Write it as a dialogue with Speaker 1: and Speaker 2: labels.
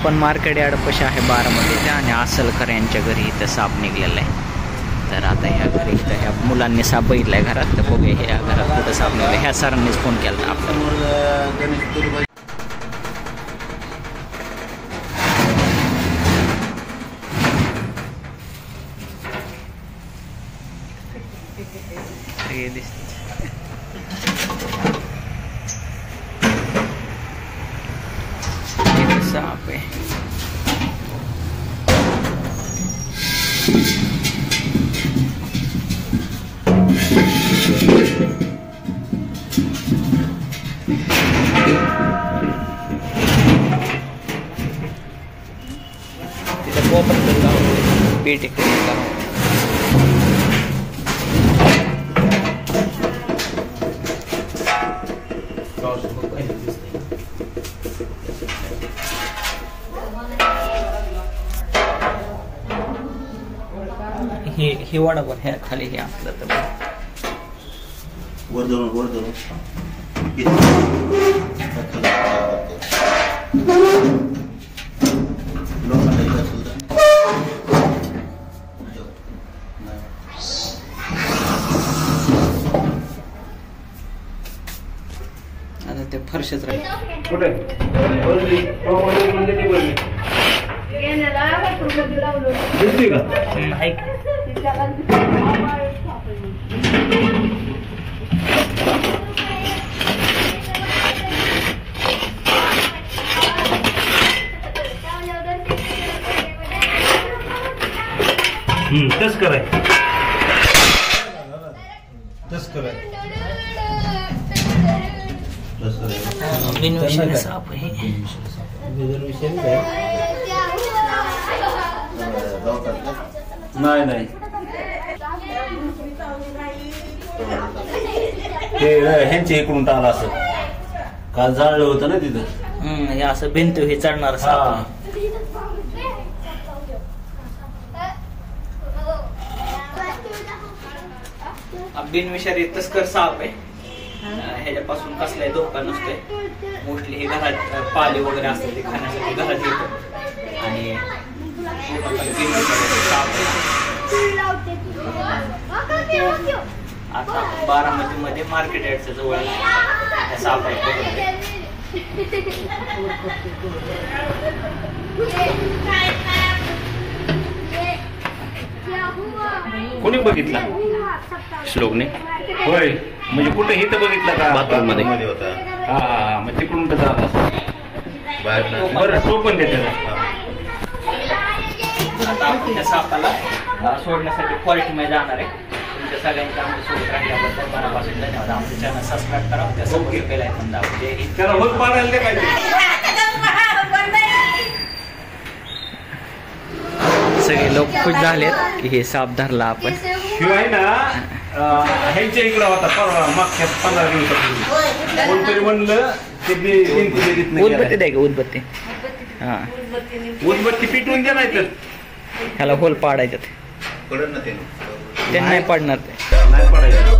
Speaker 1: आपण मार्केट यार्डपाशी आहे बारामतीच्या आणि असलकर यांच्या घरी इथं साप निघलेला आहे. तर आता ह्या घरी इथं ह्या मुलांनी साप बघितलाय घरात, तर बघूया ह्या घरात कुठं साप निघलं. ह्या सरांनीच फोन केला आपल्याला. साप आहे. तिथे कोपऱ्यात पेट हे वाडा पण ह्या खाली हे आपलं तर
Speaker 2: वर धरून
Speaker 1: आता ते फरशच राहील.
Speaker 2: तस्कर आहे.
Speaker 1: बिनविषारी साप आहे.
Speaker 2: नाही ते ह्यांच्या इकडून आला असं काल जाळलं होतं ना तिथं.
Speaker 1: हे असं भिंत हे चढणार साप. बिनविषारी तस्कर साप आहे. ह्याच्यापासून कसलाही धोका नसतोय. मोस्टली हे घरात पाले वगैरे असतात ते खाण्यासाठी घरात येतं आणि आता बारामती मध्ये मार्केट यार्डच्या जवळ साप आहे.
Speaker 2: कोणी बघितला?
Speaker 1: श्लोकने.
Speaker 2: होय, म्हणजे कुठे इथं बघितलं का?
Speaker 1: बाथरूम मध्ये
Speaker 2: होता. हा, मग तिकडून कसं आला बरं तो पण देते.
Speaker 1: आता आपण त्या सापाला सोडण्यासाठी फॉरेस्ट मध्ये जाणार आहे. तुमच्या सगळ्यांच्या आमच्या सोबत राहिल्याबद्दल मनापासून धन्यवाद. आमचं चॅनल सबस्क्राईब करा. त्या समोर केलं आहे म्हणा
Speaker 2: त्याला होत पाडायला ते काय
Speaker 1: सगळे लोक खुश झालेत की हे साप धरला आपण.
Speaker 2: शिवाय ना ह्यांच्या इकडं होता परवा मागच्या 15 दिवसापूर्वी कोणतरी म्हणलं ते
Speaker 1: उदबत्ती द्या का उदबत्ती. हा,
Speaker 2: उदबत्ती पिटवून द्या नाही तर
Speaker 1: ह्याला होल पाडायच्यात.
Speaker 2: पडत ना ते
Speaker 1: नाही पडणार ते.
Speaker 2: नाही पडायचं.